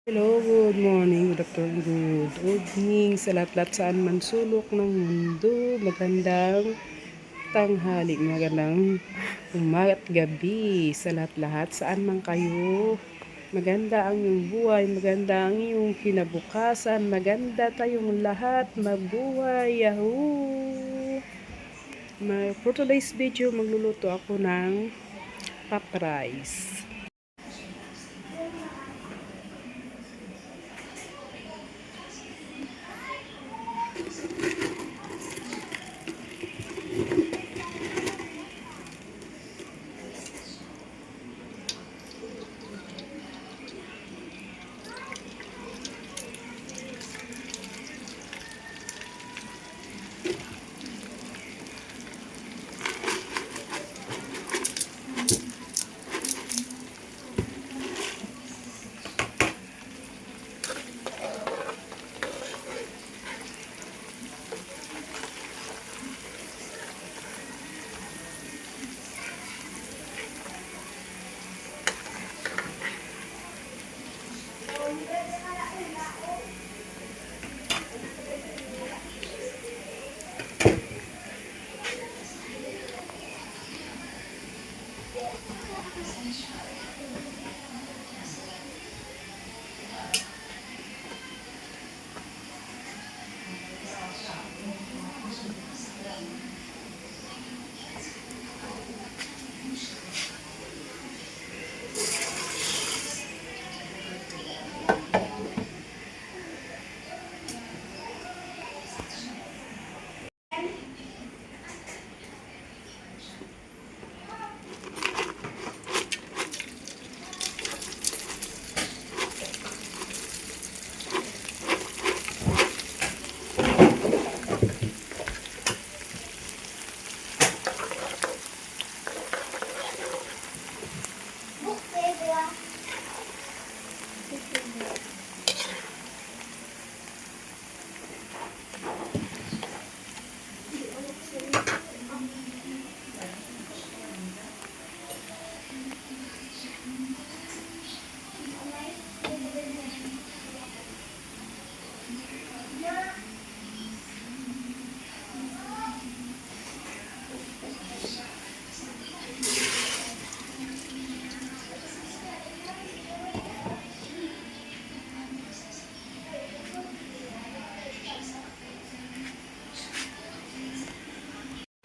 Hello, good morning, good afternoon, good evening sa lahat-lahat saan man sulok ng mundo. Magandang tanghali, magandang umaga at gabi sa lahat-lahat saan man kayo. Maganda ang iyong buhay, maganda ang iyong kinabukasan, maganda tayong lahat, mabuhay, yahoo! For today's video, magluluto ako ng pop rice.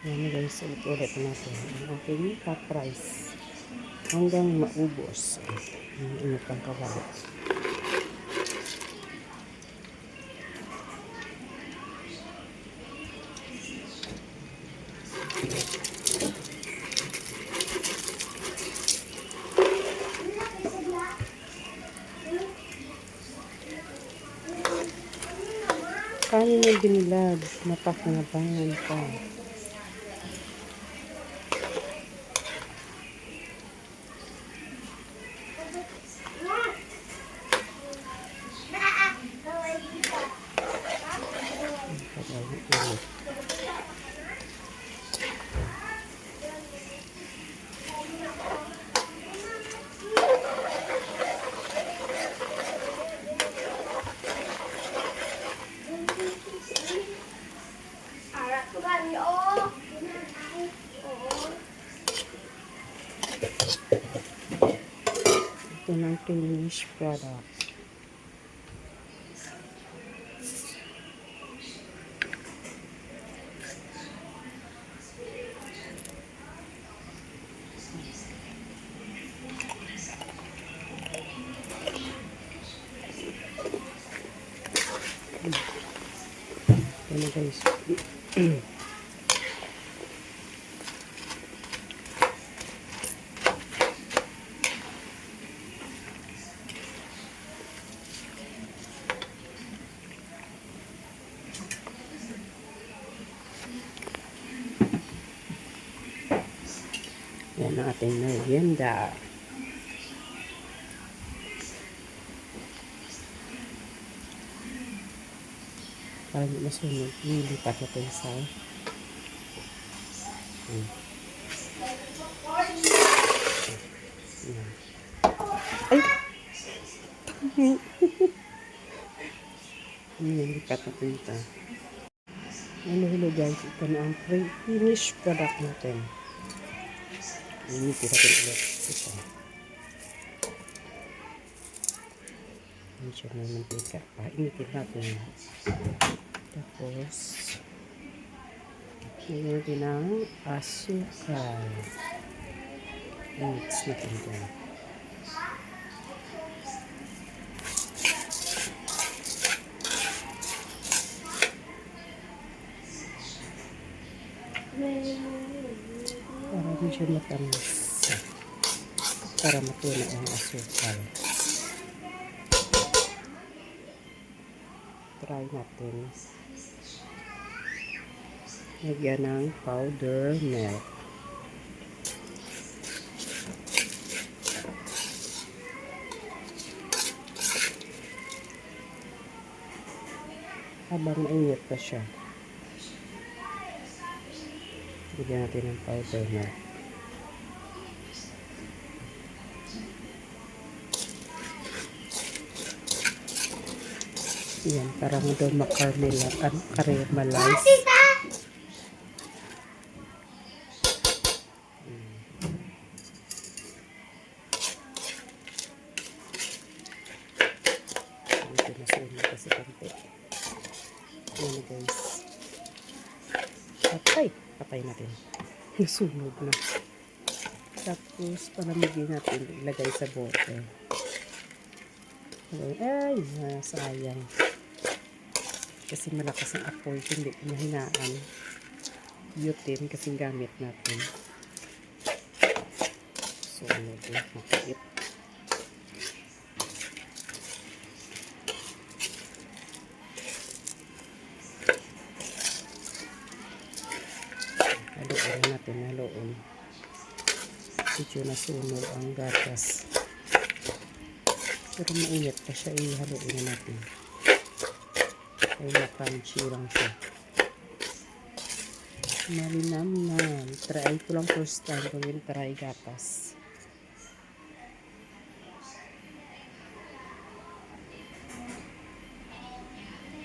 Yan guys, ulit natin ang aking pop rice hanggang maubos ang inutang kawali. Kanin yung binilad, napakinabangan pa. Ito ng finished product. Ito na guys. Yan ang ating merienda. Para hindi masunog, nilipat natin sa ay! Ayan, lipat natin ito. Hello guys, ito na ang finished product natin. Initin natin ulit. Ito. Medyo may mantika pa. Initin natin. Tapos, lagyan natin ng asukal. Mix natin dyan. Para medyo matamis. Para matunaw ang asukal. Try natin. Lagyan ng powder milk. Habang mainit pa siya. Lagyan natin ng powder milk. Yan, parang doon makaramelize. Ito na sulit kasi konti. Yan guys. Patay natin. Nasunog na. Tapos, palamigin natin. Ilagay sa bote. Ay, sayang. Kasi malakas ang apoy. Hindi mahinaan. Butane kasing gamit natin. Sunog na. Makait. Haluin natin. Haluin. Medyo nasunog ang gatas. Pero mainit pa siya. Haluin na natin. Ay, na-crunchy lang siya. Malinamnam. Try ko lang first time gawin try gatas.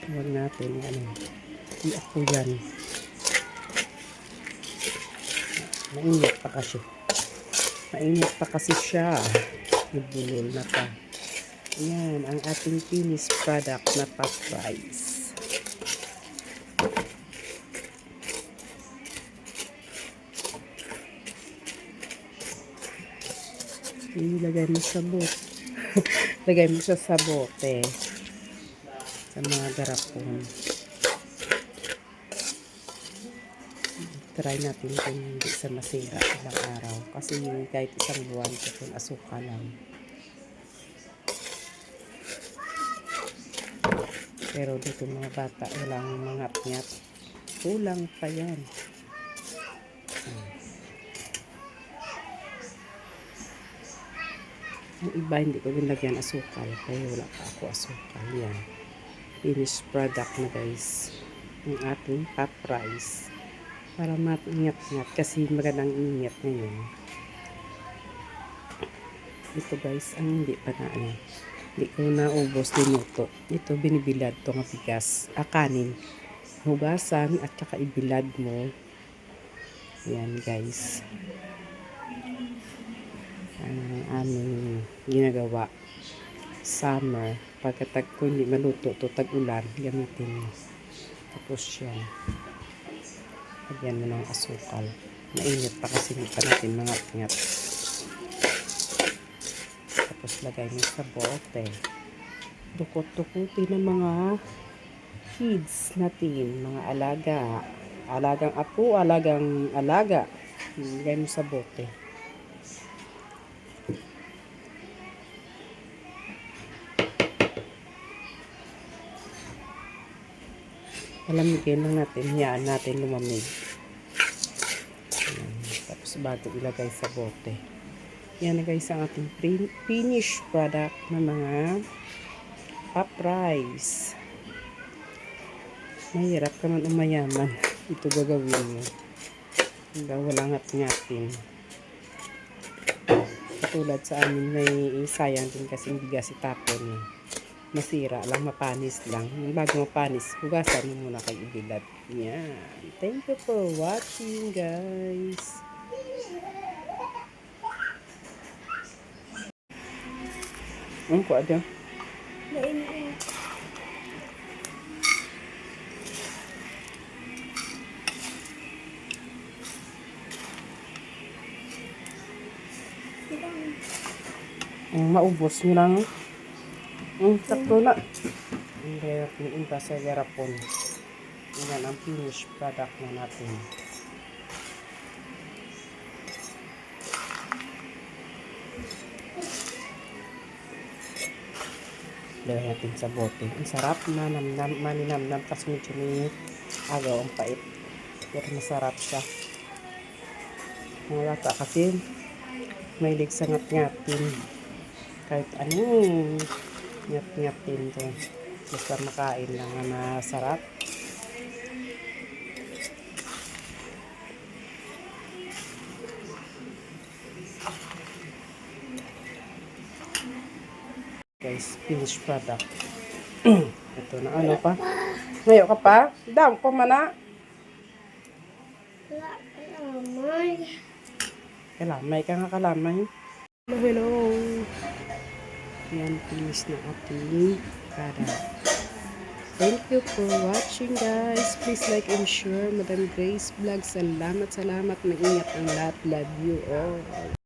Huwag natin i-ako yan. Mainit pa kasi. Mainit pa kasi siya. Nabulol na pa. Ayan, ang ating finished product na puff rice. Ilagay mo sa bote. Lagay mo siya sa bote. Sa mga garapon. Try natin kung hindi sa masira ilang araw. Kasi kahit isang buwan kung asukal lang. Pero dito mga bata, walang mangat-ngat. Kulang pa yan. Ang iba hindi ko nilagyan asukal. Kaya wala pa ako asukal. Yan. Finished product na guys. Ang ating puff rice. Para matingat-ngat. Kasi magandang ingat ngayon. Ito guys, ang hindi pa na hindi ko naubos dinuto. Ito binibilad to nga bigas. Kanin. Hugasan at saka ibilad mo. Yan guys. Ang aming ginagawa. Summer. Pagkatag ko hindi maluto to tag-ulan, gamitin mo. Tapos yan. Lagyan mo ng asukal. Mainit pa kasi hindi pa natin mangat-ngat. Tapos lagay mo sa bote. Dukot-dukutin ng mga kids natin, mga alaga. Alagang apo, alagang alaga. Lagay mo sa bote. Palamigin lang natin, hiyaan natin lumamig. Ayan. Tapos bago ilagay sa bote. Yan na guys ang ating finished product na mga puff rice. Mahirap ka man umayaman. Ito gagawin mo. Hanggang walang ngat-ngatin. Tulad sa amin may sayang din kasi bigas itapon. masira lang, mapanis lang. Bago mapanis, hugasan mo muna kay ibilad. Yan. Thank you for watching, guys. Ko aja. Maubos nyo lang. Sakto na. Ang sa garapon. Yan ang finished product na natin. Lagay natin sa bote. Ang sarap na maninamnam kasi medyo may agaw ang pait. Pero masarap siya. Mga bata kasi may lig sa ngat-ngatin. Kahit anong ngat-ngatin to. Basta makain lang na masarap. Guys, finished product. Ito na ano pa. Ngayon ka pa? Dam ko mana. Kalamay ka nga kalamay. Hello, hello. Yan, finish na ating product. Thank you for watching, guys. Please like and share. Madam Grace Vlog. Salamat. Maingat ang lahat. Love you all.